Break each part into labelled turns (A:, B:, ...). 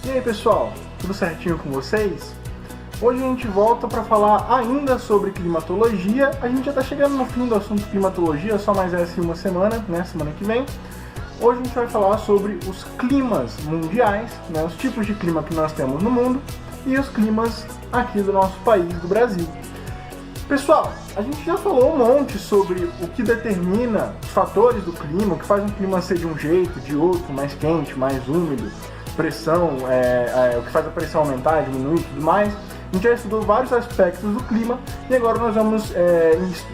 A: E aí pessoal, tudo certinho com vocês? Hoje a gente volta para falar ainda sobre climatologia. A gente já está chegando no fim do assunto climatologia, só mais essa uma semana, né? Semana que vem. Hoje a gente vai falar sobre os climas mundiais, né? Os tipos de clima que nós temos no mundo e os climas aqui do nosso país, do Brasil. Pessoal, a gente já falou um monte sobre o que determina os fatores do clima, o que faz um clima ser de um jeito, de outro, mais quente, mais úmido, pressão, o que faz a pressão aumentar, diminuir e tudo mais. A gente já estudou vários aspectos do clima e agora nós vamos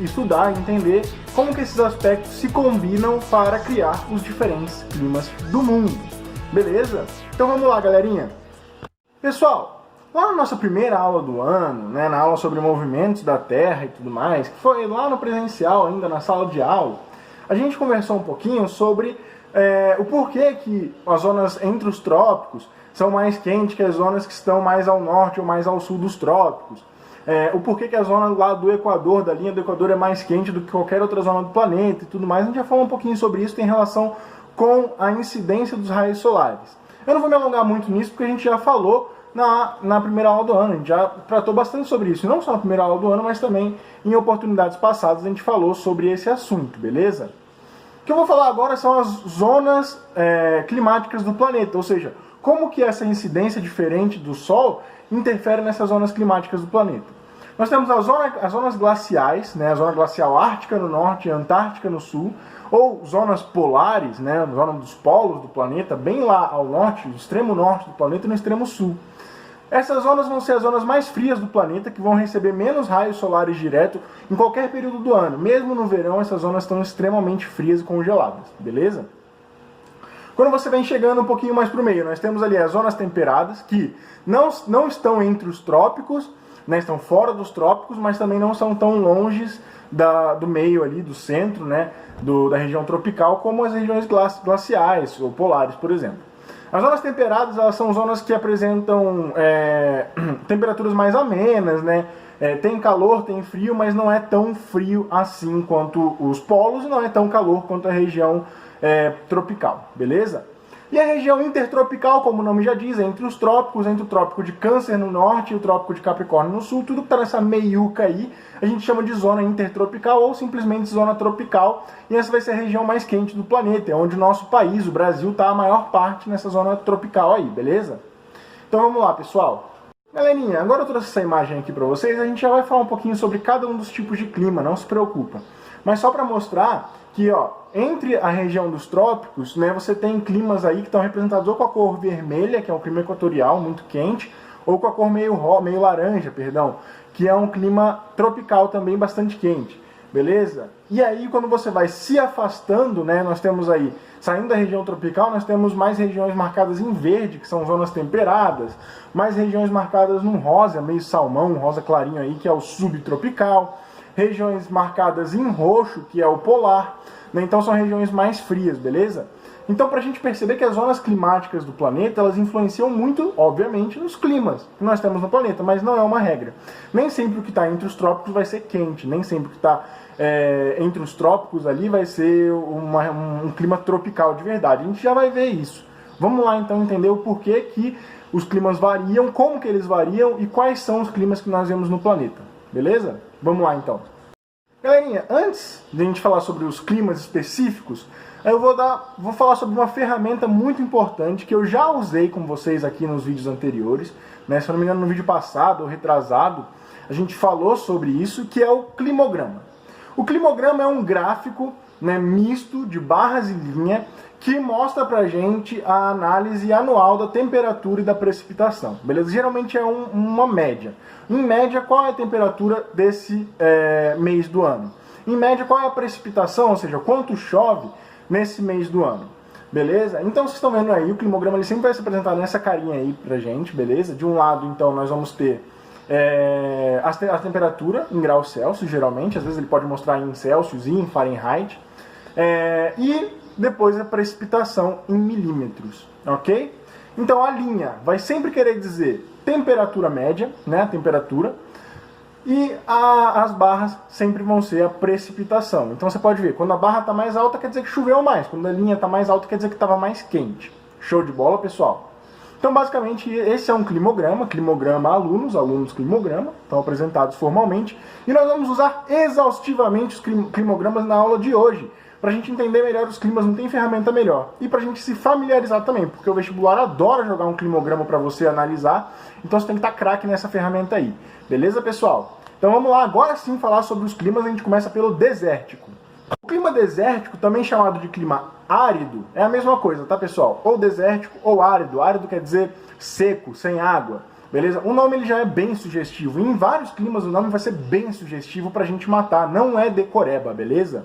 A: estudar e entender como que esses aspectos se combinam para criar os diferentes climas do mundo. Beleza? Então vamos lá, galerinha! Pessoal, lá na nossa primeira aula do ano, né, na aula sobre movimentos da Terra e tudo mais, que foi lá no presencial, ainda na sala de aula, a gente conversou um pouquinho sobre o porquê que as zonas entre os trópicos são mais quentes que as zonas que estão mais ao norte ou mais ao sul dos trópicos. O porquê que a zona lá do Equador, da linha do Equador, é mais quente do que qualquer outra zona do planeta e tudo mais. A gente já falou um pouquinho sobre isso em relação com a incidência dos raios solares. Eu não vou me alongar muito nisso porque a gente já falou na primeira aula do ano. A gente já tratou bastante sobre isso. E não só na primeira aula do ano, mas também em oportunidades passadas a gente falou sobre esse assunto, beleza? O que eu vou falar agora são as zonas climáticas do planeta, ou seja, como que essa incidência diferente do Sol interfere nessas zonas climáticas do planeta. Nós temos as zonas glaciais, né, a zona glacial ártica no norte e antártica no sul, ou zonas polares, né, zona dos polos do planeta, bem lá ao norte, no extremo norte do planeta e no extremo sul. Essas zonas vão ser as zonas mais frias do planeta, que vão receber menos raios solares direto em qualquer período do ano. Mesmo no verão, essas zonas estão extremamente frias e congeladas, beleza? Quando você vem chegando um pouquinho mais para o meio, nós temos ali as zonas temperadas, que não estão entre os trópicos, né, estão fora dos trópicos, mas também não são tão longe do meio ali, do centro, né, da região tropical, como as regiões glaciais ou polares, por exemplo. As zonas temperadas, elas são zonas que apresentam temperaturas mais amenas, né? Tem calor, tem frio, mas não é tão frio assim quanto os polos e não é tão calor quanto a região tropical, beleza? E a região intertropical, como o nome já diz, é entre os trópicos, entre o trópico de Câncer no norte e o trópico de Capricórnio no sul, tudo que está nessa meiuca aí, a gente chama de zona intertropical ou simplesmente zona tropical, e essa vai ser a região mais quente do planeta, é onde o nosso país, o Brasil, está a maior parte nessa zona tropical aí, beleza? Então vamos lá, pessoal. Galerinha, agora eu trouxe essa imagem aqui para vocês, a gente já vai falar um pouquinho sobre cada um dos tipos de clima, não se preocupa. Mas só para mostrar que, ó, entre a região dos trópicos, né, você tem climas aí que estão representados ou com a cor vermelha, que é um clima equatorial muito quente, ou com a cor meio laranja, perdão, que é um clima tropical também bastante quente, beleza? E aí quando você vai se afastando, né, nós temos aí, saindo da região tropical, nós temos mais regiões marcadas em verde, que são zonas temperadas, mais regiões marcadas num rosa, meio salmão, um rosa clarinho aí, que é o subtropical, regiões marcadas em roxo, que é o polar, né? Então são regiões mais frias, beleza? Então, para a gente perceber que as zonas climáticas do planeta, elas influenciam muito, obviamente, nos climas que nós temos no planeta, mas não é uma regra. Nem sempre o que está entre os trópicos vai ser quente, nem sempre o que está entre os trópicos ali vai ser um clima tropical de verdade. A gente já vai ver isso. Vamos lá, então, entender o porquê que os climas variam, como que eles variam e quais são os climas que nós vemos no planeta. Beleza? Vamos lá, então. Galerinha, antes de a gente falar sobre os climas específicos, eu vou falar sobre uma ferramenta muito importante que eu já usei com vocês aqui nos vídeos anteriores, né? Se eu não me engano, no vídeo passado ou retrasado, a gente falou sobre isso, que é o climograma. O climograma é um gráfico, né, misto de barras e linha que mostra pra gente a análise anual da temperatura e da precipitação, beleza? Geralmente é uma média. Em média, qual é a temperatura desse mês do ano? Em média, qual é a precipitação, ou seja, quanto chove nesse mês do ano, beleza? Então vocês estão vendo aí, o climograma ele sempre vai se apresentar nessa carinha aí pra gente, beleza? De um lado, então, nós vamos ter a temperatura em graus Celsius, geralmente, às vezes ele pode mostrar em Celsius e em Fahrenheit, e depois a precipitação em milímetros, ok? Então a linha vai sempre querer dizer temperatura média, né, a temperatura, e as barras sempre vão ser a precipitação. Então você pode ver, quando a barra está mais alta quer dizer que choveu mais, quando a linha está mais alta quer dizer que estava mais quente. Show de bola, pessoal? Então, basicamente, esse é um climograma, climograma alunos, alunos climograma, estão apresentados formalmente, e nós vamos usar exaustivamente os climogramas na aula de hoje, para a gente entender melhor os climas, não tem ferramenta melhor. E para a gente se familiarizar também, porque o vestibular adora jogar um climograma para você analisar, então você tem que estar craque nessa ferramenta aí. Beleza, pessoal? Então vamos lá, agora sim falar sobre os climas, a gente começa pelo desértico. O clima desértico, também chamado de clima árido, é a mesma coisa, tá, pessoal? Ou desértico ou árido. Árido quer dizer seco, sem água, beleza? O nome ele já é bem sugestivo, e em vários climas o nome vai ser bem sugestivo pra gente matar, não é decoreba, beleza?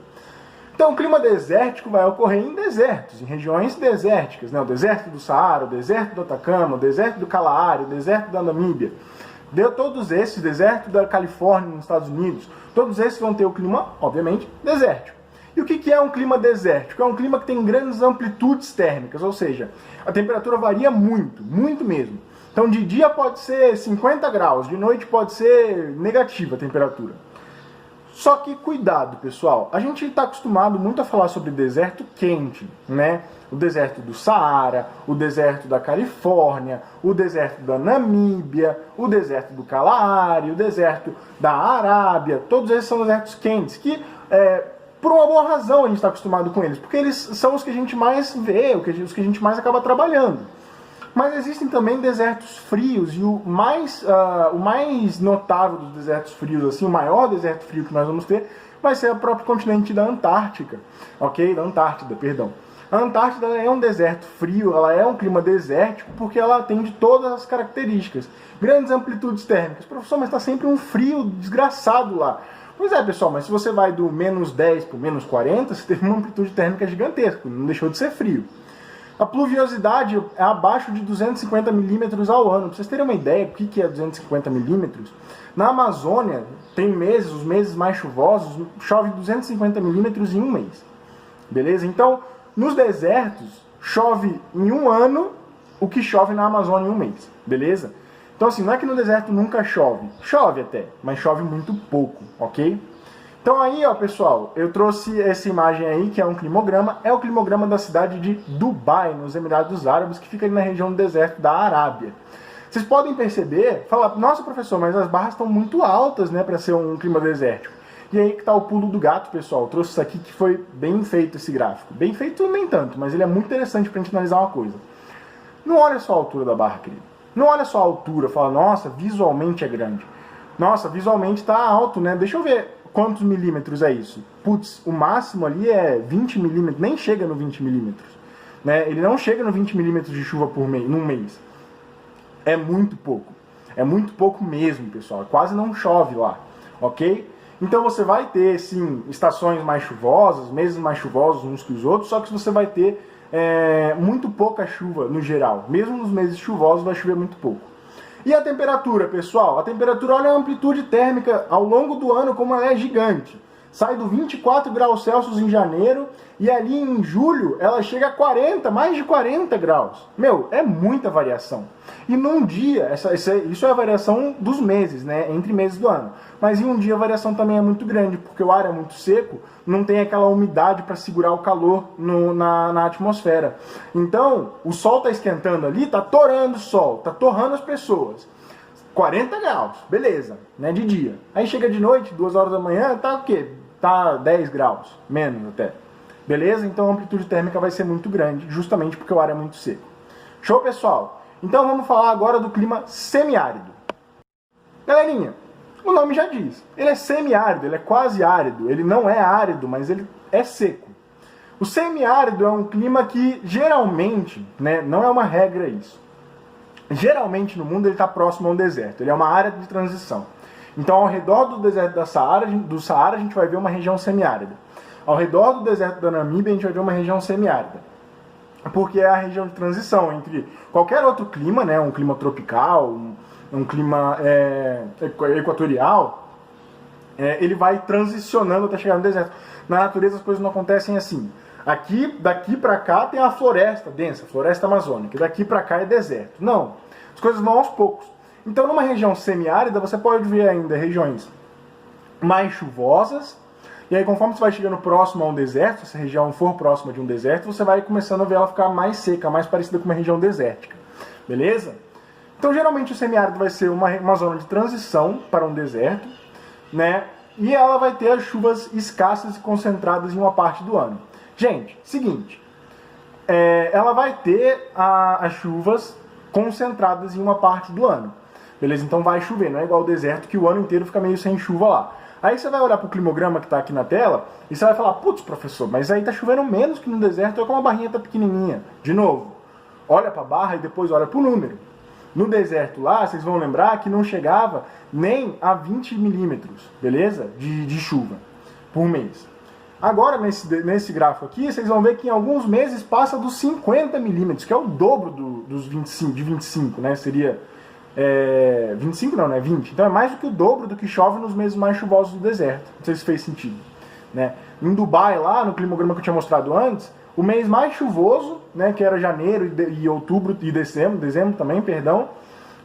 A: Então o clima desértico vai ocorrer em desertos, em regiões desérticas, né? O deserto do Saara, o deserto do Atacama, o deserto do Kalahari, o deserto da Namíbia. Todos esses, deserto da Califórnia nos Estados Unidos, todos esses vão ter o clima, obviamente, desértico. E o que é um clima desértico? É um clima que tem grandes amplitudes térmicas, ou seja, a temperatura varia muito, muito mesmo. Então de dia pode ser 50 graus, de noite pode ser negativa a temperatura. Só que cuidado, pessoal, a gente está acostumado muito a falar sobre deserto quente, né? O deserto do Saara, o deserto da Califórnia, o deserto da Namíbia, o deserto do Kalahari, o deserto da Arábia, todos esses são desertos quentes, que por uma boa razão a gente está acostumado com eles, porque eles são os que a gente mais vê, os que a gente mais acaba trabalhando. Mas existem também desertos frios, e o mais notável dos desertos frios, assim, o maior deserto frio que nós vamos ter, vai ser o próprio continente da Antártica, ok? Da Antártida, perdão. A Antártida é um deserto frio, ela é um clima desértico, porque ela atende todas as características. Grandes amplitudes térmicas. Professor, mas está sempre um frio desgraçado lá. Pois é, pessoal, mas se você vai do menos 10 para o menos 40, você teve uma amplitude térmica gigantesca, não deixou de ser frio. A pluviosidade é abaixo de 250 milímetros ao ano. Para vocês terem uma ideia do que é 250 milímetros, na Amazônia, tem meses, os meses mais chuvosos, chove 250 milímetros em um mês. Beleza? Então, nos desertos, chove em um ano o que chove na Amazônia em um mês. Beleza? Então, assim, não é que no deserto nunca chove. Chove até, mas chove muito pouco, ok? Então aí, ó, pessoal, eu trouxe essa imagem aí, que é um climograma. É o climograma da cidade de Dubai, nos Emirados Árabes, que fica ali na região do deserto da Arábia. Vocês podem perceber, falar, nossa, professor, mas as barras estão muito altas, né, para ser um clima desértico. E aí que tá o pulo do gato, pessoal. Eu trouxe isso aqui que foi bem feito esse gráfico. Bem feito nem tanto, mas ele é muito interessante pra gente analisar uma coisa. Não olha só a altura da barra, querido. Não olha só a altura, fala, nossa, visualmente é grande. Nossa, visualmente tá alto, né? Deixa eu ver quantos milímetros é isso. Putz, o máximo ali é 20 milímetros, nem chega no 20 milímetros. Né? Ele não chega no 20 milímetros de chuva por mês, num mês. É muito pouco. É muito pouco mesmo, pessoal. Quase não chove lá, ok? Então você vai ter, sim, estações mais chuvosas, meses mais chuvosos uns que os outros, só que você vai ter muito pouca chuva no geral. Mesmo nos meses chuvosos vai chover muito pouco. E a temperatura, pessoal? A temperatura, olha a amplitude térmica ao longo do ano, como ela é gigante. Sai do 24 graus Celsius em janeiro e ali em julho ela chega a 40, mais de 40 graus. Meu, é muita variação. E num dia, isso é a variação dos meses, né? Entre meses do ano. Mas em um dia a variação também é muito grande, porque o ar é muito seco, não tem aquela umidade para segurar o calor na atmosfera. Então, o sol está esquentando ali, está torrando o sol, está torrando as pessoas. 40 graus, beleza, né, de dia. Aí chega de noite, 2 horas da manhã, tá o quê? Tá 10 graus, menos até. Beleza? Então a amplitude térmica vai ser muito grande, justamente porque o ar é muito seco. Show, pessoal? Então vamos falar agora do clima semiárido. Galerinha, o nome já diz. Ele é semiárido, ele é quase árido. Ele não é árido, mas ele é seco. O semiárido é um clima que geralmente, né, não é uma regra isso. Geralmente no mundo ele está próximo a um deserto, ele é uma área de transição. Então ao redor do deserto do Saara a gente vai ver uma região semiárida. Ao redor do deserto da Namíbia a gente vai ver uma região semiárida. Porque é a região de transição entre qualquer outro clima, né, um clima tropical, um clima equatorial, ele vai transicionando até chegar no deserto. Na natureza as coisas não acontecem assim. Daqui para cá tem a floresta densa, floresta amazônica. Daqui para cá é deserto. Não, as coisas vão aos poucos. Então, numa região semiárida, você pode ver ainda regiões mais chuvosas. E aí, conforme você vai chegando próximo a um deserto, se a região for próxima de um deserto, você vai começando a ver ela ficar mais seca, mais parecida com uma região desértica. beleza? Então geralmente o semiárido vai ser uma zona de transição para um deserto, né? E ela vai ter as chuvas escassas e concentradas em uma parte do ano. Gente, seguinte, ela vai ter as chuvas concentradas em uma parte do ano, beleza? Então vai chover, não é igual o deserto que o ano inteiro fica meio sem chuva lá. Aí você vai olhar para o climograma que está aqui na tela e você vai falar, putz, professor, mas aí tá chovendo menos que no deserto, olha como a barrinha tá pequenininha. De novo, olha para a barra e depois olha para o número. No deserto lá, vocês vão lembrar que não chegava nem a 20 milímetros, beleza? De chuva por mês. Agora, nesse gráfico aqui, vocês vão ver que em alguns meses passa dos 50 milímetros, que é o dobro dos 25, de 25, né? Seria 25 não, né? 20. Então é mais do que o dobro do que chove nos meses mais chuvosos do deserto. Não sei se fez sentido, né? Em Dubai, lá no climograma que eu tinha mostrado antes, o mês mais chuvoso, né, que era janeiro e outubro e dezembro também, perdão,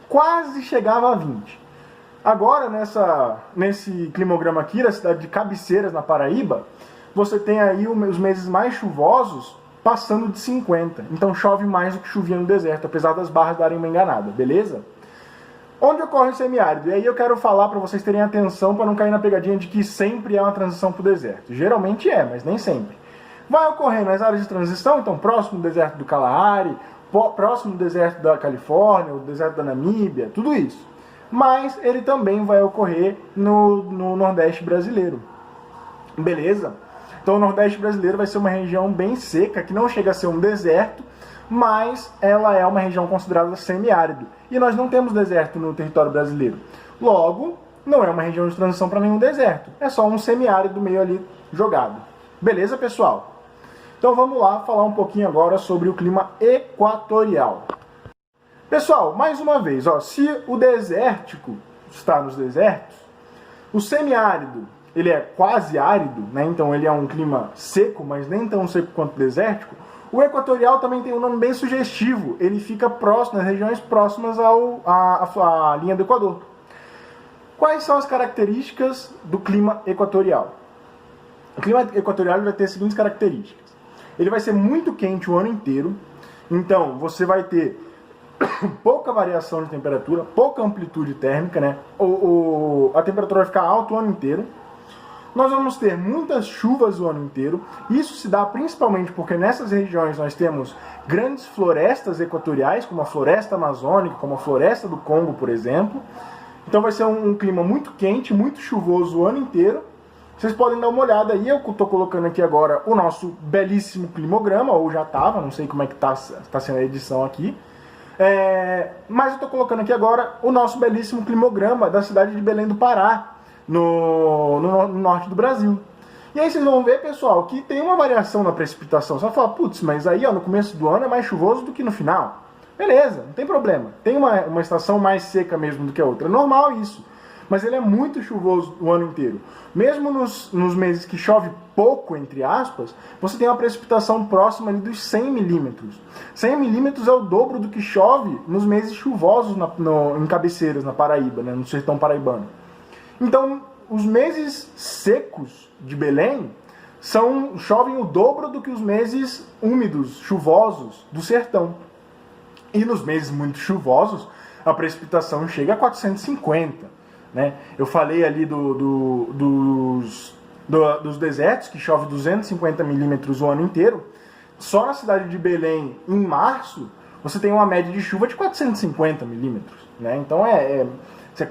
A: quase chegava a 20. Agora, nesse climograma aqui, da cidade de Cabeceiras, na Paraíba, você tem aí os meses mais chuvosos passando de 50. Então chove mais do que chovia no deserto, apesar das barras darem uma enganada, beleza? Onde ocorre o semiárido? E aí eu quero falar para vocês terem atenção para não cair na pegadinha de que sempre é uma transição para o deserto. Geralmente é, mas nem sempre. Vai ocorrer nas áreas de transição, então próximo do deserto do Kalahari, próximo do deserto da Califórnia, o deserto da Namíbia, tudo isso. Mas ele também vai ocorrer no Nordeste brasileiro. Beleza? Então o Nordeste brasileiro vai ser uma região bem seca, que não chega a ser um deserto, mas ela é uma região considerada semiárido. E nós não temos deserto no território brasileiro. Logo, não é uma região de transição para nenhum deserto. É só um semiárido meio ali jogado. Beleza, pessoal? Então vamos lá falar um pouquinho agora sobre o clima equatorial. Pessoal, mais uma vez, se o desértico está nos desertos, o semiárido ele é quase árido, né? Então ele é um clima seco, mas nem tão seco quanto o desértico. O equatorial também tem um nome bem sugestivo, ele fica próximo, nas regiões próximas à linha do Equador. Quais são as características do clima equatorial? O clima equatorial vai ter as seguintes características. Ele vai ser muito quente o ano inteiro, então você vai ter pouca variação de temperatura, pouca amplitude térmica, né? A temperatura vai ficar alta o ano inteiro. Nós vamos ter muitas chuvas o ano inteiro. Isso se dá principalmente porque nessas regiões nós temos grandes florestas equatoriais, como a floresta amazônica, como a floresta do Congo, por exemplo. Então vai ser um clima muito quente, muito chuvoso o ano inteiro. Vocês podem dar uma olhada aí, eu estou colocando aqui agora o nosso belíssimo climograma, ou já estava, não sei como é que está sendo a edição aqui. Mas eu estou colocando aqui agora o nosso belíssimo climograma da cidade de Belém do Pará, no norte do Brasil. E aí vocês vão ver, pessoal, que tem uma variação na precipitação. Você vai falar, putz, mas aí no começo do ano é mais chuvoso do que no final. Beleza, não tem problema. Tem uma estação mais seca mesmo do que a outra. É normal isso. Mas ele é muito chuvoso o ano inteiro. Mesmo nos meses que chove pouco, entre aspas, você tem uma precipitação próxima ali dos 100 milímetros. 100 milímetros é o dobro do que chove nos meses chuvosos em Cabeceiras, na Paraíba, né, no sertão paraibano. Então, os meses secos de Belém chovem o dobro do que os meses úmidos, chuvosos do sertão. E nos meses muito chuvosos, a precipitação chega a 450. Né? Eu falei ali dos desertos, que chove 250 milímetros o ano inteiro. Só na cidade de Belém, em março, você tem uma média de chuva de 450 milímetros. Né? Então é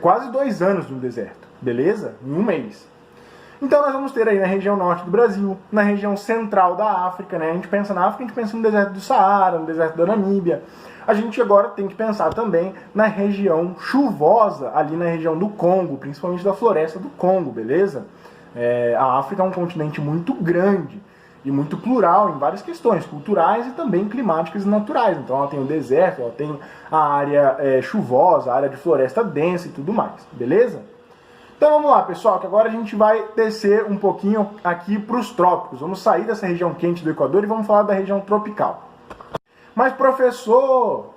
A: quase 2 anos no deserto, beleza? Em um mês. Então nós vamos ter aí na região norte do Brasil, na região central da África, né? A gente pensa na África, a gente pensa no deserto do Saara, no deserto da Namíbia. A gente agora tem que pensar também na região chuvosa, ali na região do Congo, principalmente da floresta do Congo, beleza? A África é um continente muito grande e muito plural em várias questões, culturais e também climáticas e naturais. Então ela tem o deserto, ela tem a área chuvosa, a área de floresta densa e tudo mais, beleza? Então vamos lá, pessoal, que agora a gente vai descer um pouquinho aqui para os trópicos. Vamos sair dessa região quente do Equador e vamos falar da região tropical. Mas, professor,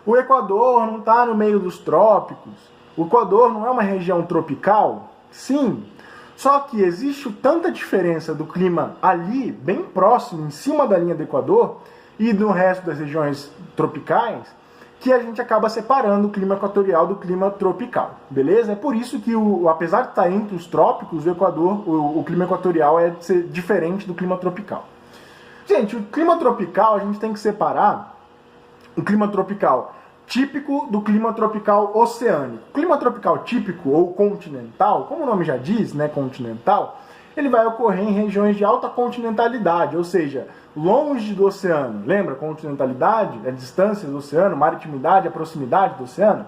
A: o Equador não está no meio dos trópicos. O Equador não é uma região tropical? Sim, só que existe tanta diferença do clima ali, bem próximo, em cima da linha do Equador, e do resto das regiões tropicais, que a gente acaba separando o clima equatorial do clima tropical, beleza? É por isso que, apesar de estar entre os trópicos, o Equador, o clima equatorial é ser diferente do clima tropical. Gente, o clima tropical a gente tem que separar o clima tropical típico do clima tropical oceânico. O clima tropical típico ou continental, como o nome já diz, né, continental, ele vai ocorrer em regiões de alta continentalidade, ou seja, longe do oceano. Lembra? Continentalidade, a distância do oceano, maritimidade, a proximidade do oceano.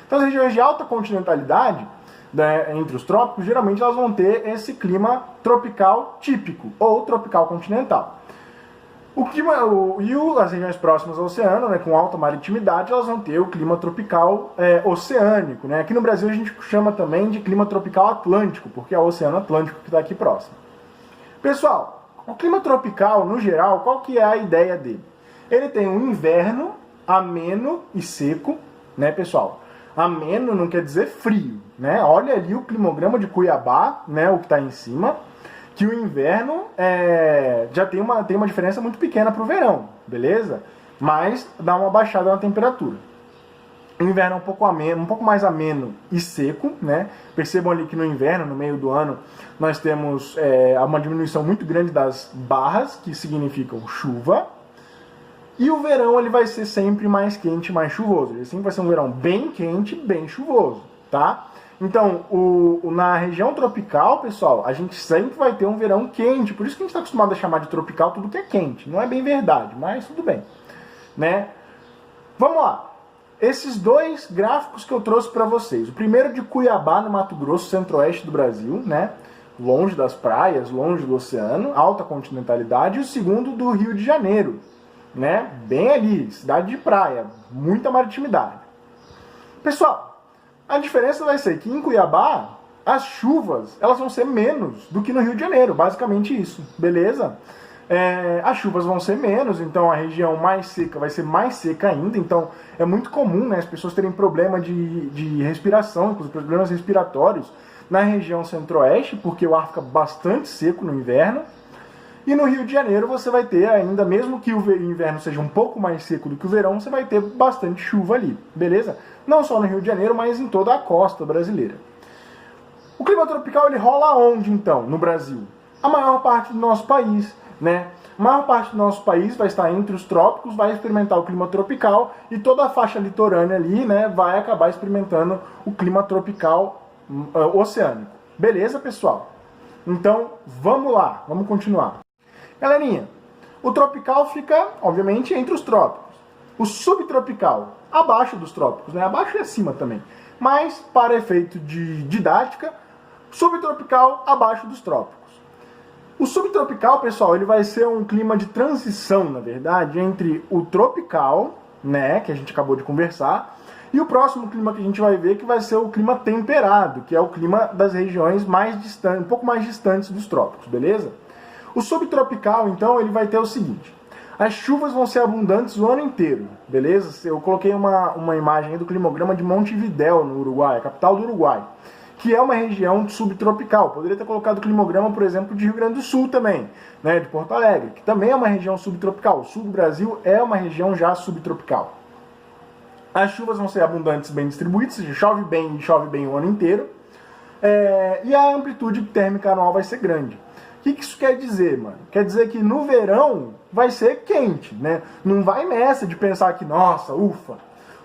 A: Então, as regiões de alta continentalidade, né, entre os trópicos, geralmente elas vão ter esse clima tropical típico ou tropical continental. As regiões próximas ao oceano, né, com alta maritimidade, elas vão ter o clima tropical oceânico. Né? Aqui no Brasil a gente chama também de clima tropical atlântico, porque é o Oceano Atlântico que está aqui próximo. Pessoal, o clima tropical, no geral, qual que é a ideia dele? Ele tem um inverno ameno e seco, né, pessoal? Ameno não quer dizer frio, né? Olha ali o climograma de Cuiabá, né, o que está em cima, que o inverno já tem uma diferença muito pequena para o verão, beleza? Mas dá uma baixada na temperatura. O inverno é um pouco mais ameno e seco, né? Percebam ali que no inverno, no meio do ano, nós temos uma diminuição muito grande das barras, que significam chuva. E o verão ele vai ser sempre mais quente, mais chuvoso. Ele sempre vai ser um verão bem quente, bem chuvoso, tá? Então, na região tropical, pessoal, a gente sempre vai ter um verão quente. Por isso que a gente está acostumado a chamar de tropical tudo que é quente. Não é bem verdade, mas tudo bem, né? Vamos lá. Esses dois gráficos que eu trouxe para vocês. O primeiro de Cuiabá, no Mato Grosso, centro-oeste do Brasil, né? Longe das praias, longe do oceano, alta continentalidade. E o segundo do Rio de Janeiro, né? Bem ali, cidade de praia, muita maritimidade. Pessoal, a diferença vai ser que em Cuiabá, as chuvas elas vão ser menos do que no Rio de Janeiro, basicamente isso, beleza? As chuvas vão ser menos, então a região mais seca vai ser mais seca ainda, então é muito comum, né, as pessoas terem problema de respiração, inclusive problemas respiratórios na região centro-oeste, porque o ar fica bastante seco no inverno. E no Rio de Janeiro você vai ter ainda, mesmo que o inverno seja um pouco mais seco do que o verão, você vai ter bastante chuva ali, beleza? Não só no Rio de Janeiro, mas em toda a costa brasileira. O clima tropical ele rola onde, então, no Brasil? A maior parte do nosso país, né? A maior parte do nosso país vai estar entre os trópicos, vai experimentar o clima tropical, e toda a faixa litorânea ali, né, vai acabar experimentando o clima tropical oceânico. Beleza, pessoal? Então, vamos lá, vamos continuar. Galerinha, o tropical fica, obviamente, entre os trópicos. O subtropical, abaixo dos trópicos, né? Abaixo e acima também. Mas, para efeito de didática, subtropical abaixo dos trópicos. O subtropical, pessoal, ele vai ser um clima de transição, na verdade, entre o tropical, né, que a gente acabou de conversar, e o próximo clima que a gente vai ver que vai ser o clima temperado, que é o clima das regiões mais distantes, um pouco mais distantes dos trópicos, beleza? O subtropical, então, ele vai ter o seguinte: as chuvas vão ser abundantes o ano inteiro, beleza? Eu coloquei uma imagem aí do climograma de Montevidéu, no Uruguai, a capital do Uruguai, que é uma região subtropical. Poderia ter colocado o climograma, por exemplo, de Rio Grande do Sul também, né, de Porto Alegre, que também é uma região subtropical. O sul do Brasil é uma região já subtropical. As chuvas vão ser abundantes, bem distribuídas, ou seja, chove bem o ano inteiro, e a amplitude térmica anual vai ser grande. O que isso quer dizer, mano? Quer dizer que no verão vai ser quente, né? Não vai nessa de pensar que, nossa, ufa,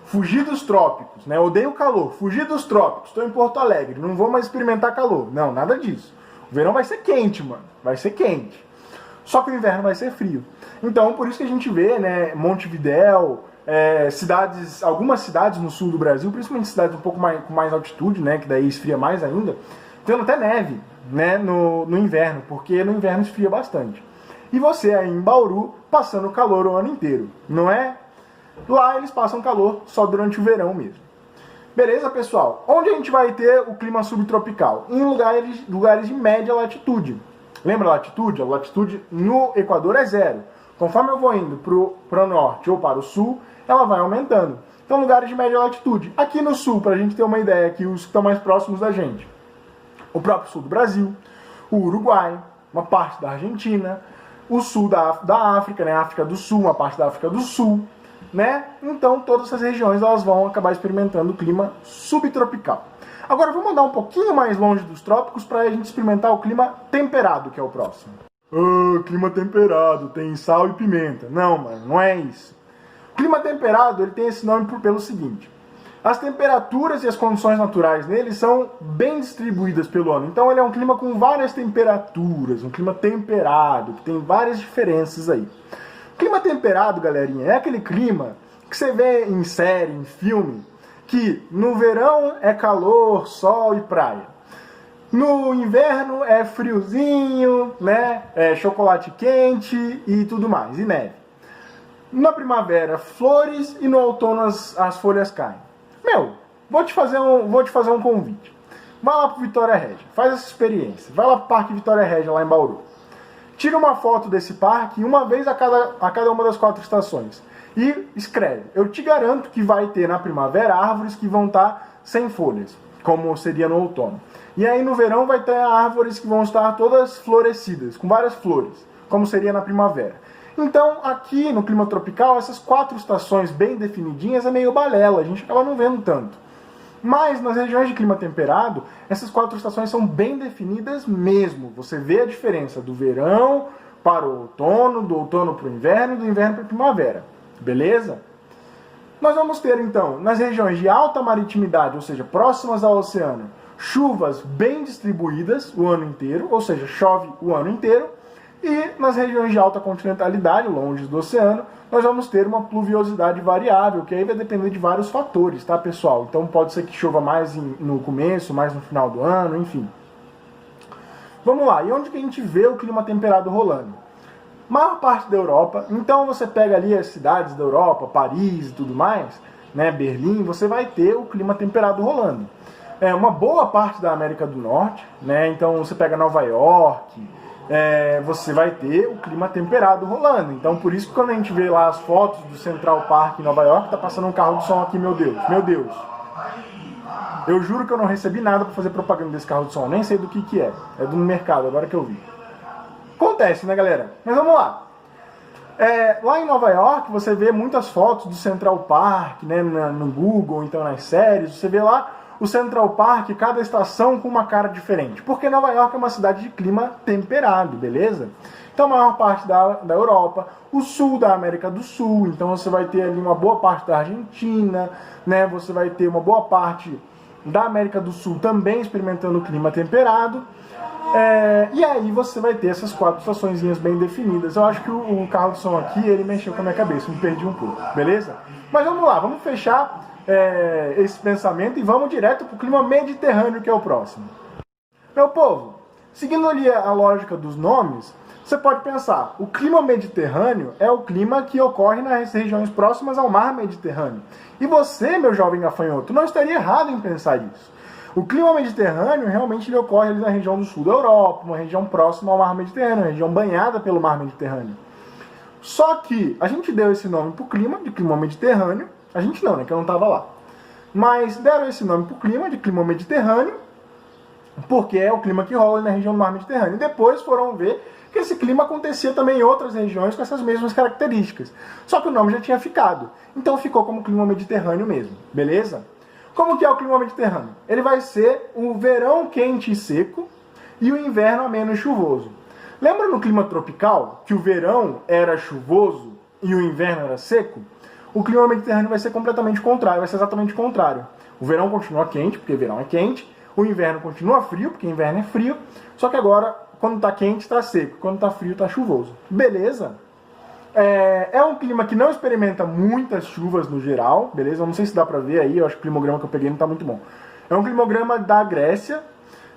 A: fugir dos trópicos, né? Odeio calor, fugir dos trópicos, estou em Porto Alegre, não vou mais experimentar calor. Não, nada disso. O verão vai ser quente, mano, vai ser quente. Só que o inverno vai ser frio. Então, por isso que a gente vê, né, Montevidéu, algumas cidades no sul do Brasil, principalmente cidades um pouco com mais altitude, né, que daí esfria mais ainda, tendo até neve, né, no inverno, porque no inverno esfria bastante. E você aí em Bauru passando calor o ano inteiro, não é? Lá eles passam calor só durante o verão mesmo. Beleza, pessoal? Onde a gente vai ter o clima subtropical? Em lugares de média latitude. Lembra a latitude? A latitude no Equador é 0. Conforme eu vou indo para o norte ou para o sul, ela vai aumentando. Então, lugares de média latitude. Aqui no sul, para a gente ter uma ideia, aqui os que estão mais próximos da gente. O próprio sul do Brasil, o Uruguai, uma parte da Argentina, o sul da África, né? A África do Sul, uma parte da África do Sul, né? Então todas essas regiões elas vão acabar experimentando o clima subtropical. Agora vamos andar um pouquinho mais longe dos trópicos para a gente experimentar o clima temperado, que é o próximo. Clima temperado, tem sal e pimenta. Não, mano, não é isso. O clima temperado ele tem esse nome pelo seguinte: as temperaturas e as condições naturais nele são bem distribuídas pelo ano. Então ele é um clima com várias temperaturas, um clima temperado, que tem várias diferenças aí. O clima temperado, galerinha, é aquele clima que você vê em série, em filme, que no verão é calor, sol e praia. No inverno é friozinho, né? É chocolate quente e tudo mais, e neve. Na primavera, flores, e no outono as folhas caem. Meu, vou te fazer um convite. Vai lá pro Vitória Regia, faz essa experiência. Vai lá pro Parque Vitória Regia, lá em Bauru. Tira uma foto desse parque uma vez a cada uma das 4 estações. E escreve. Eu te garanto que vai ter na primavera árvores que vão estar sem folhas, como seria no outono. E aí no verão vai ter árvores que vão estar todas florescidas, com várias flores, como seria na primavera. Então aqui no clima tropical, essas 4 estações bem definidinhas é meio balela, a gente acaba não vendo tanto. Mas nas regiões de clima temperado, essas 4 estações são bem definidas mesmo. Você vê a diferença do verão para o outono, do outono para o inverno e do inverno para a primavera. Beleza? Nós vamos ter então, nas regiões de alta maritimidade, ou seja, próximas ao oceano, chuvas bem distribuídas o ano inteiro, ou seja, chove o ano inteiro. E nas regiões de alta continentalidade, longe do oceano, nós vamos ter uma pluviosidade variável, que aí vai depender de vários fatores, tá, pessoal? Então pode ser que chova mais no começo, mais no final do ano, enfim. Vamos lá, e onde que a gente vê o clima temperado rolando? Maior parte da Europa, então você pega ali as cidades da Europa, Paris e tudo mais, né, Berlim, você vai ter o clima temperado rolando. Uma boa parte da América do Norte, né, então você pega Nova York, você vai ter o clima temperado rolando. Então por isso que quando a gente vê lá as fotos do Central Park em Nova York, tá passando um carro de som aqui, meu Deus. Eu juro que eu não recebi nada para fazer propaganda desse carro de som, nem sei do que é. É do mercado, agora que eu vi. Acontece, né, galera? Mas vamos lá. Lá em Nova York, você vê muitas fotos do Central Park, né, no Google, então nas séries. Você vê lá o Central Park, cada estação com uma cara diferente. Porque Nova York é uma cidade de clima temperado, beleza? Então a maior parte da Europa, o sul da América do Sul, então você vai ter ali uma boa parte da Argentina, né? Você vai ter uma boa parte da América do Sul também experimentando o clima temperado. E aí você vai ter essas 4 estaçõezinhas bem definidas. Eu acho que o carro de som aqui, ele mexeu com a minha cabeça, me perdi um pouco, beleza? Mas vamos lá, vamos fechar esse pensamento e vamos direto para o clima mediterrâneo, que é o próximo. Meu povo, seguindo ali a lógica dos nomes, você pode pensar, o clima mediterrâneo é o clima que ocorre nas regiões próximas ao mar Mediterrâneo. E você, meu jovem gafanhoto, não estaria errado em pensar isso. O clima mediterrâneo realmente ele ocorre ali na região do sul da Europa, uma região próxima ao mar Mediterrâneo, uma região banhada pelo mar Mediterrâneo. Só que a gente deu esse nome para o clima, de clima mediterrâneo. A gente não, né, que eu não estava lá. Mas deram esse nome para o clima, de clima mediterrâneo, porque é o clima que rola na região do mar Mediterrâneo. E depois foram ver que esse clima acontecia também em outras regiões com essas mesmas características. Só que o nome já tinha ficado. Então ficou como clima mediterrâneo mesmo, beleza? Como que é o clima mediterrâneo? Ele vai ser o verão quente e seco e o inverno ameno e chuvoso. Lembra no clima tropical que o verão era chuvoso e o inverno era seco? O clima mediterrâneo vai ser completamente contrário, vai ser exatamente o contrário. O verão continua quente, porque verão é quente, o inverno continua frio, porque inverno é frio, só que agora, quando está quente, está seco, quando está frio, está chuvoso. Beleza? É um clima que não experimenta muitas chuvas no geral, beleza? Eu não sei se dá pra ver aí, eu acho que o climograma que eu peguei não tá muito bom. É um climograma da Grécia,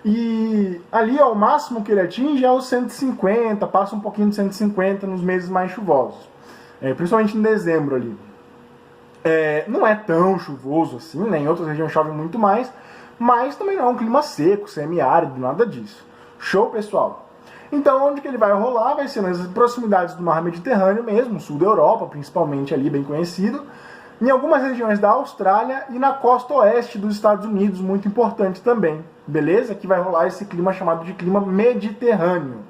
A: e ali ó, o máximo que ele atinge é os 150, passa um pouquinho de 150 nos meses mais chuvosos. Principalmente em dezembro ali. Não é tão chuvoso assim, né? Em outras regiões chove muito mais, mas também não é um clima seco, semiárido, nada disso. Show, pessoal? Então, onde que ele vai rolar? Vai ser nas proximidades do mar Mediterrâneo mesmo, sul da Europa, principalmente ali, bem conhecido, em algumas regiões da Austrália e na costa oeste dos Estados Unidos, muito importante também, beleza? Que vai rolar esse clima chamado de clima mediterrâneo.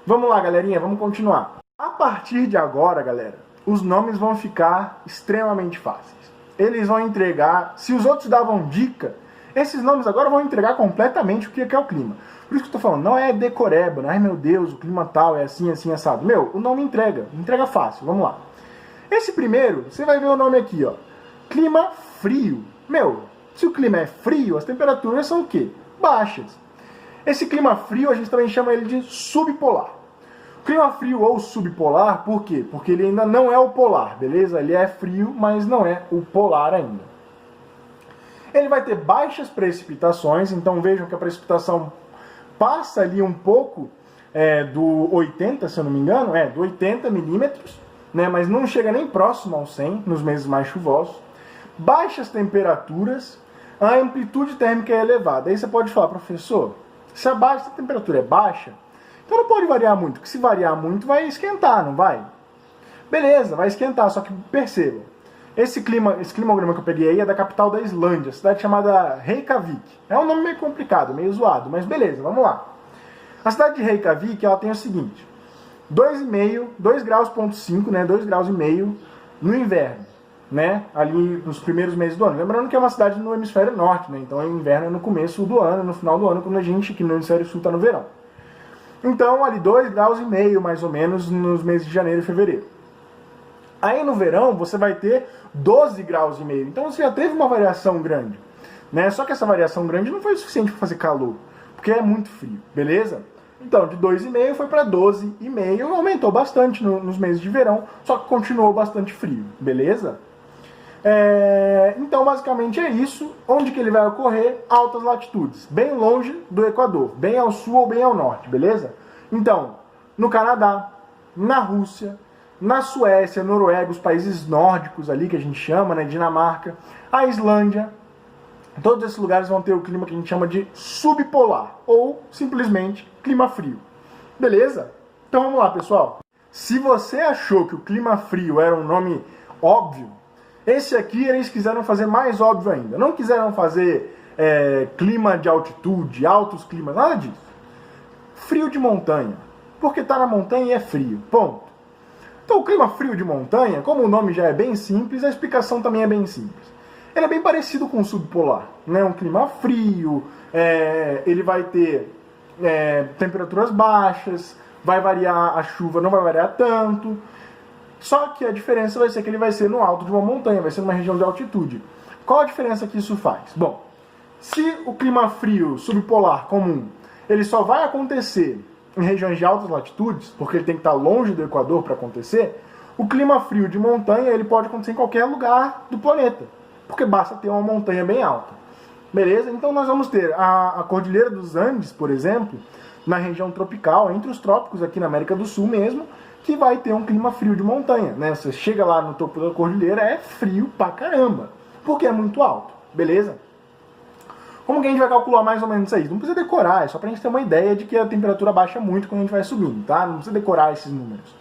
A: Vamos lá, galerinha, vamos continuar. A partir de agora, galera, os nomes vão ficar extremamente fáceis. Eles vão entregar, se os outros davam dica, esses nomes agora vão entregar completamente o que é o clima. Por isso que eu tô falando, não é decoreba, ai meu Deus, o clima tal é assim, assim, assado. Meu, o nome entrega fácil, vamos lá. Esse primeiro, você vai ver o nome aqui, ó. Clima frio. Meu, se o clima é frio, as temperaturas são o quê? Baixas. Esse clima frio a gente também chama ele de subpolar. Clima frio ou subpolar, por quê? Porque ele ainda não é o polar, beleza? Ele é frio, mas não é o polar ainda. Ele vai ter baixas precipitações, então vejam que a precipitação passa ali um pouco do 80, se eu não me engano, do 80 milímetros, né? Mas não chega nem próximo ao 100 nos meses mais chuvosos. Baixas temperaturas, a amplitude térmica é elevada. Aí você pode falar, professor, se a temperatura é baixa, então não pode variar muito, porque se variar muito vai esquentar, não vai? Beleza, vai esquentar, só que perceba, esse climograma que eu peguei aí é da capital da Islândia, cidade chamada Reykjavik. É um nome meio complicado, meio zoado, mas beleza, vamos lá. A cidade de Reykjavik, ela tem o seguinte, 2,5 graus, né, 2,5 graus no inverno, né, ali nos primeiros meses do ano. Lembrando que é uma cidade no hemisfério norte, né, então o inverno é no começo do ano, no final do ano, quando a gente aqui no hemisfério sul está no verão. Então, ali 2,5 graus mais ou menos nos meses de janeiro e fevereiro. Aí no verão você vai ter 12,5 graus. Então você já teve uma variação grande, né? Só que essa variação grande não foi suficiente para fazer calor, porque é muito frio, beleza? Então, de 2,5 foi para 12,5, aumentou bastante nos meses de verão, só que continuou bastante frio, beleza? Então, basicamente é isso. Onde que ele vai ocorrer? Altas latitudes, bem longe do Equador, bem ao sul ou bem ao norte, beleza? Então, no Canadá, na Rússia, na Suécia, Noruega, os países nórdicos ali que a gente chama, né, Dinamarca, a Islândia, todos esses lugares vão ter o clima que a gente chama de subpolar, ou simplesmente clima frio. Beleza? Então vamos lá, pessoal. Se você achou que o clima frio era um nome óbvio, esse aqui eles quiseram fazer mais óbvio ainda. Não quiseram fazer clima de altitude, altos climas, nada disso. Frio de montanha, porque tá na montanha e é frio, ponto. Então o clima frio de montanha, como o nome já é bem simples, a explicação também é bem simples. Ele é bem parecido com o subpolar, né? Um clima frio, ele vai ter temperaturas baixas, vai variar a chuva, não vai variar tanto. Só que a diferença vai ser que ele vai ser no alto de uma montanha, vai ser numa região de altitude. Qual a diferença que isso faz? Bom, se o clima frio subpolar comum, ele só vai acontecer em regiões de altas latitudes, porque ele tem que estar longe do Equador para acontecer, o clima frio de montanha ele pode acontecer em qualquer lugar do planeta, porque basta ter uma montanha bem alta. Beleza? Então nós vamos ter a Cordilheira dos Andes, por exemplo, na região tropical, entre os trópicos aqui na América do Sul mesmo, que vai ter um clima frio de montanha, né? Você chega lá no topo da cordilheira, é frio pra caramba, porque é muito alto, beleza? Como que a gente vai calcular mais ou menos isso aí? Não precisa decorar, é só pra gente ter uma ideia de que a temperatura baixa muito quando a gente vai subindo, tá? Não precisa decorar esses números.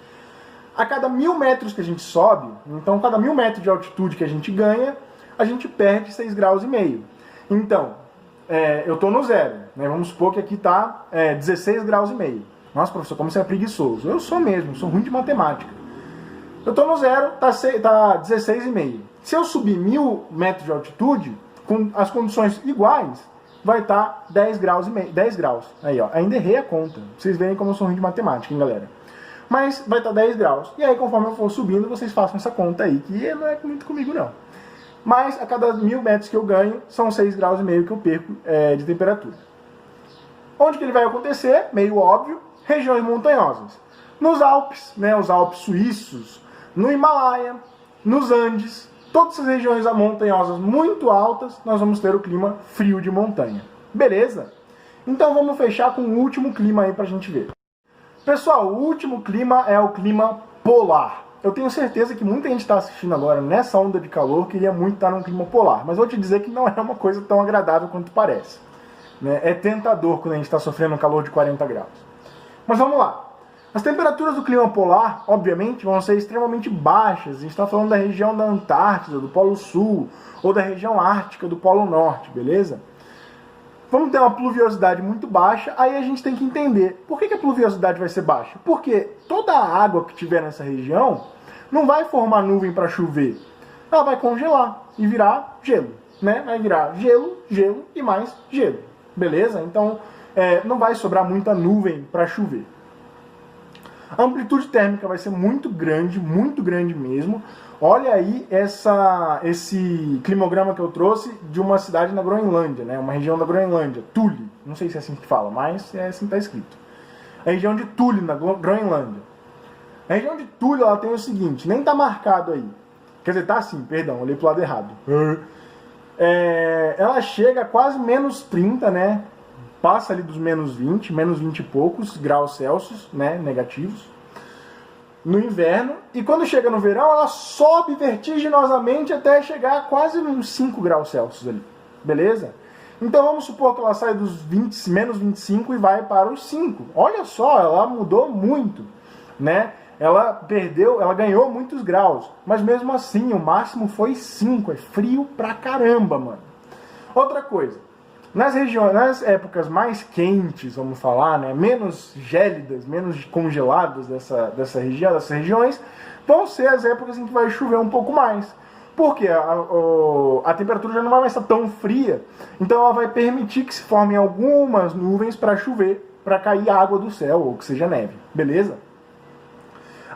A: A cada 1.000 metros que a gente sobe, então cada 1.000 metros de altitude que a gente ganha, a gente perde 6,5 graus. Então, eu tô no zero, né? Vamos supor que aqui tá 16,5 graus. Nossa, professor, como você é preguiçoso. Eu sou mesmo, sou ruim de matemática. Eu tô no zero, tá 16,5. Se eu subir 1.000 metros de altitude, com as condições iguais, vai estar 10 graus. Aí, ó, ainda errei a conta. Vocês verem como eu sou ruim de matemática, hein, galera? Mas vai estar 10 graus. E aí, conforme eu for subindo, vocês façam essa conta aí, que não é muito comigo, não. Mas a cada 1.000 metros que eu ganho, são 6,5 graus que eu perco de temperatura. Onde que ele vai acontecer? Meio óbvio, regiões montanhosas. Nos Alpes, né, os Alpes suíços, no Himalaia, nos Andes, todas essas regiões montanhosas muito altas, nós vamos ter o clima frio de montanha. Beleza? Então vamos fechar com o último clima aí pra gente ver. Pessoal, o último clima é o clima polar. Eu tenho certeza que muita gente está assistindo agora nessa onda de calor queria muito estar num clima polar, mas eu vou te dizer que não é uma coisa tão agradável quanto parece, né? É tentador quando a gente está sofrendo um calor de 40 graus. Mas vamos lá. As temperaturas do clima polar, obviamente, vão ser extremamente baixas. A gente está falando da região da Antártida, do Polo Sul, ou da região ártica do Polo Norte, beleza? Vamos ter uma pluviosidade muito baixa, aí a gente tem que entender por que a pluviosidade vai ser baixa. Porque toda a água que tiver nessa região não vai formar nuvem para chover. Ela vai congelar e virar gelo, né? Vai virar gelo, gelo e mais gelo, beleza? Então não vai sobrar muita nuvem para chover. A amplitude térmica vai ser muito grande mesmo. Olha aí esse climograma que eu trouxe de uma cidade na Groenlândia, né? Uma região da Groenlândia, Thule. Não sei se é assim que fala, mas é assim que está escrito. A região de Thule, na Groenlândia. A região de Thule, ela tem o seguinte, nem está marcado aí. Quer dizer, tá assim, perdão, olhei pro lado errado. Ela chega a quase menos 30, né? Passa ali dos menos 20 e poucos graus Celsius, né? Negativos. No inverno. E quando chega no verão, ela sobe vertiginosamente até chegar a quase uns 5 graus Celsius ali. Beleza? Então vamos supor que ela sai dos menos 25 e vai para os 5. Olha só, ela mudou muito, né? Ela ganhou muitos graus, mas mesmo assim o máximo foi 5. É frio pra caramba, mano. Outra coisa, nas épocas mais quentes, vamos falar, né, menos gélidas, menos congeladas dessas regiões, vão ser as épocas em que vai chover um pouco mais. Porque a temperatura já não vai mais estar tão fria, então ela vai permitir que se formem algumas nuvens para chover, para cair água do céu, ou que seja neve, beleza?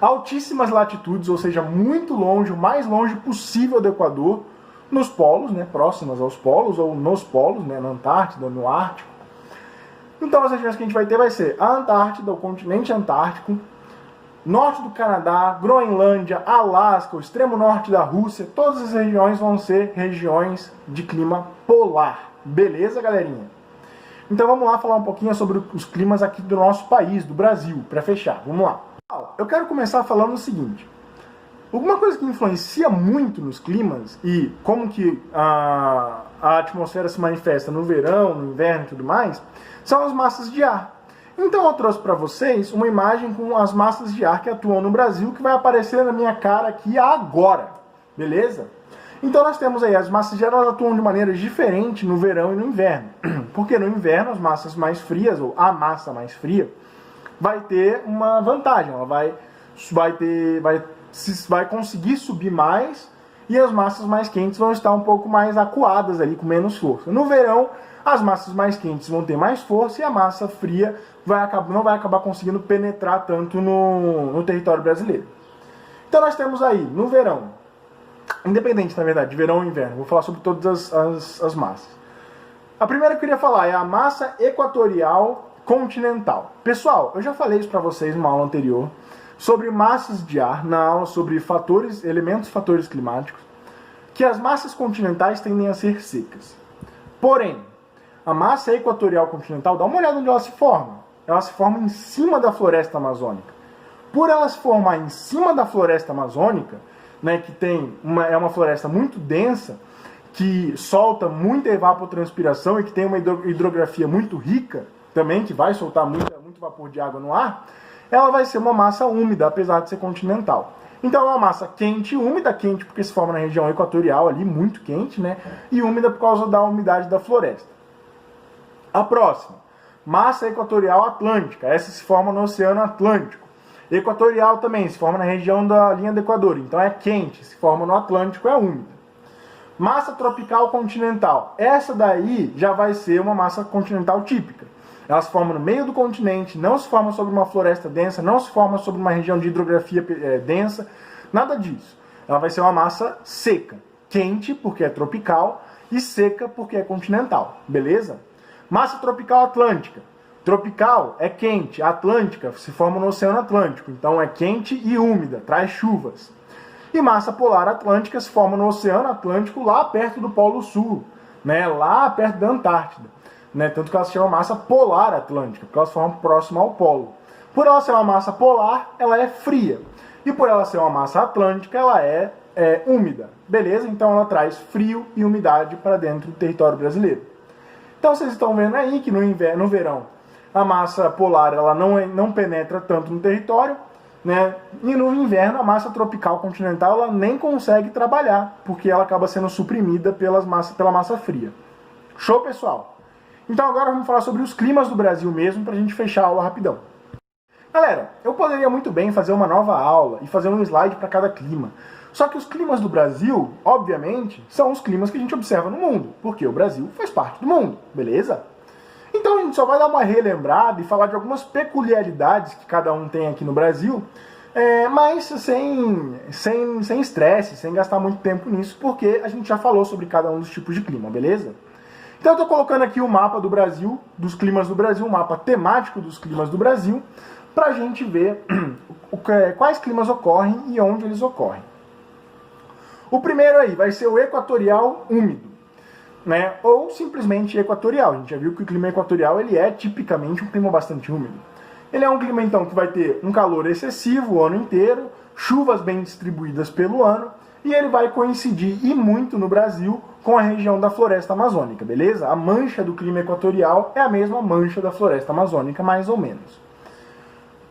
A: Altíssimas latitudes, ou seja, muito longe, o mais longe possível do Equador, nos polos, né, próximas aos polos, ou nos polos, né, na Antártida, no Ártico. Então as regiões que a gente vai ter vai ser a Antártida, o continente Antártico, norte do Canadá, Groenlândia, Alasca, o extremo norte da Rússia, todas as regiões vão ser regiões de clima polar. Beleza, galerinha? Então vamos lá falar um pouquinho sobre os climas aqui do nosso país, do Brasil, para fechar. Vamos lá. Eu quero começar falando o seguinte. Alguma coisa que influencia muito nos climas e como que a atmosfera se manifesta no verão, no inverno e tudo mais, são as massas de ar. Então eu trouxe para vocês uma imagem com as massas de ar que atuam no Brasil, que vai aparecer na minha cara aqui agora, beleza? Então nós temos aí, as massas de ar, elas atuam de maneira diferente no verão e no inverno. Porque no inverno as massas mais frias, ou a massa mais fria, vai ter uma vantagem, ela vai conseguir subir mais e as massas mais quentes vão estar um pouco mais acuadas ali, com menos força. No verão, as massas mais quentes vão ter mais força e a massa fria não vai acabar conseguindo penetrar tanto no território brasileiro. Então nós temos aí, no verão, independente, na verdade, de verão ou inverno, vou falar sobre todas as massas. A primeira que eu queria falar é a massa equatorial continental. Pessoal, eu já falei isso para vocês numa aula anterior, sobre massas de ar, na aula sobre fatores climáticos, que as massas continentais tendem a ser secas. Porém, a massa equatorial continental, dá uma olhada onde ela se forma. Ela se forma em cima da floresta amazônica. Por ela se formar em cima da floresta amazônica, né, que é uma floresta muito densa, que solta muita evapotranspiração e que tem uma hidrografia muito rica, também, que vai soltar muito vapor de água no ar, ela vai ser uma massa úmida, apesar de ser continental. Então é uma massa quente, úmida, quente porque se forma na região equatorial ali, muito quente, né? E úmida por causa da umidade da floresta. A próxima, massa equatorial atlântica, essa se forma no Oceano Atlântico. Equatorial também, se forma na região da linha do Equador, então é quente, se forma no Atlântico, é úmida. Massa tropical continental, essa daí já vai ser uma massa continental típica. Ela se forma no meio do continente, não se forma sobre uma floresta densa, não se forma sobre uma região de hidrografia densa, nada disso. Ela vai ser uma massa seca, quente porque é tropical e seca porque é continental, beleza? Massa tropical atlântica. Tropical é quente, atlântica se forma no Oceano Atlântico, então é quente e úmida, traz chuvas. E massa polar atlântica se forma no Oceano Atlântico, lá perto do Polo Sul, né? Lá perto da Antártida. Né? Tanto que ela se chama massa polar atlântica, porque ela se forma próxima ao polo. Por ela ser uma massa polar, ela é fria. E por ela ser uma massa atlântica, ela é úmida. Beleza? Então ela traz frio e umidade para dentro do território brasileiro. Então vocês estão vendo aí que no verão, a massa polar ela não penetra tanto no território, né? E no inverno, a massa tropical continental ela nem consegue trabalhar, porque ela acaba sendo suprimida pela massa fria. Show, pessoal? Então agora vamos falar sobre os climas do Brasil mesmo, para a gente fechar a aula rapidão. Galera, eu poderia muito bem fazer uma nova aula e fazer um slide para cada clima. Só que os climas do Brasil, obviamente, são os climas que a gente observa no mundo, porque o Brasil faz parte do mundo, beleza? Então a gente só vai dar uma relembrada e falar de algumas peculiaridades que cada um tem aqui no Brasil, mas sem estresse, sem gastar muito tempo nisso, porque a gente já falou sobre cada um dos tipos de clima, beleza? Então eu estou colocando aqui o mapa do Brasil, dos climas do Brasil, o mapa temático dos climas do Brasil, para a gente ver quais climas ocorrem e onde eles ocorrem. O primeiro aí vai ser o equatorial úmido, né? Ou simplesmente equatorial. A gente já viu que o clima equatorial ele é tipicamente um clima bastante úmido. Ele é um clima então que vai ter um calor excessivo o ano inteiro, chuvas bem distribuídas pelo ano, e ele vai coincidir e muito no Brasil com a região da floresta amazônica, beleza? A mancha do clima equatorial é a mesma mancha da floresta amazônica, mais ou menos.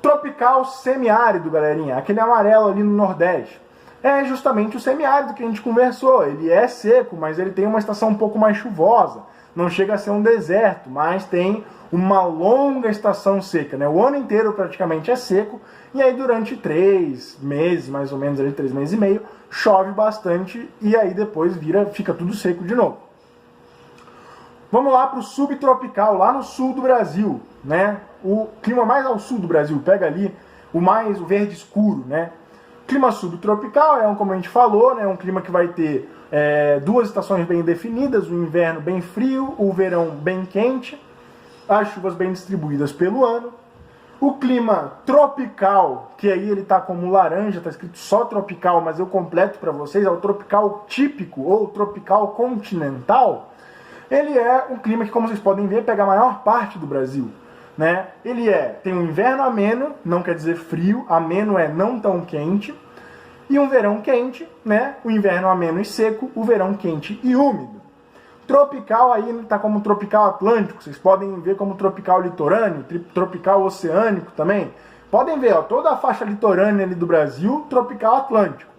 A: Tropical semiárido, galerinha, aquele amarelo ali no Nordeste. É justamente o semiárido que a gente conversou. Ele é seco, mas ele tem uma estação um pouco mais chuvosa. Não chega a ser um deserto, mas tem uma longa estação seca, né? O ano inteiro praticamente é seco, e aí durante 3 meses, mais ou menos, ali 3 meses e meio, chove bastante, e aí depois fica tudo seco de novo. Vamos lá para o subtropical, lá no sul do Brasil, né? O clima mais ao sul do Brasil, pega ali o verde escuro, né? Clima subtropical como a gente falou, né? Um clima que vai ter 2 estações bem definidas, o inverno bem frio, o verão bem quente, as chuvas bem distribuídas pelo ano. O clima tropical, que aí ele tá como laranja, tá escrito só tropical, mas eu completo para vocês, é o tropical típico ou tropical continental. Ele é um clima que, como vocês podem ver, pega a maior parte do Brasil, né? Ele tem um inverno ameno, não quer dizer frio, ameno é não tão quente, e um verão quente, né? O inverno ameno e seco, o verão quente e úmido. Tropical aí está como tropical atlântico, vocês podem ver como tropical litorâneo, tropical oceânico também. Podem ver, ó, toda a faixa litorânea ali do Brasil, tropical atlântico.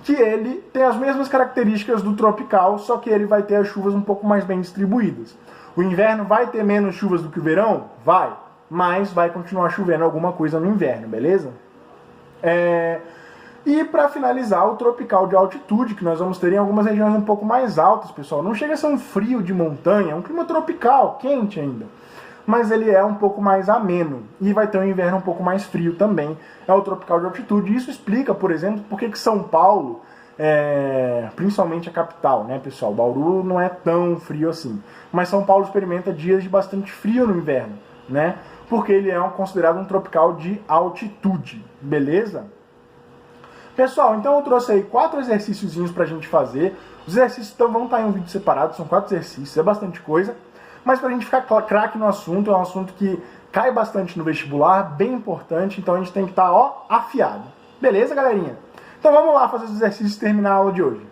A: Que ele tem as mesmas características do tropical, só que ele vai ter as chuvas um pouco mais bem distribuídas. O inverno vai ter menos chuvas do que o verão? Vai, mas vai continuar chovendo alguma coisa no inverno, beleza? E para finalizar, o tropical de altitude, que nós vamos ter em algumas regiões um pouco mais altas, pessoal. Não chega a ser um frio de montanha, é um clima tropical, quente ainda. Mas ele é um pouco mais ameno e vai ter um inverno um pouco mais frio também. É o tropical de altitude. Isso explica, por exemplo, por que São Paulo, principalmente a capital, né, pessoal? Bauru não é tão frio assim. Mas São Paulo experimenta dias de bastante frio no inverno, né? Porque ele é considerado um tropical de altitude, beleza? Pessoal, então eu trouxe aí 4 exercíciozinhos pra gente fazer. Os exercícios então vão estar em um vídeo separado, são 4 exercícios, é bastante coisa. Mas pra gente ficar craque no assunto, é um assunto que cai bastante no vestibular, bem importante, então a gente tem que estar, afiado. Beleza, galerinha? Então vamos lá fazer os exercícios e terminar a aula de hoje.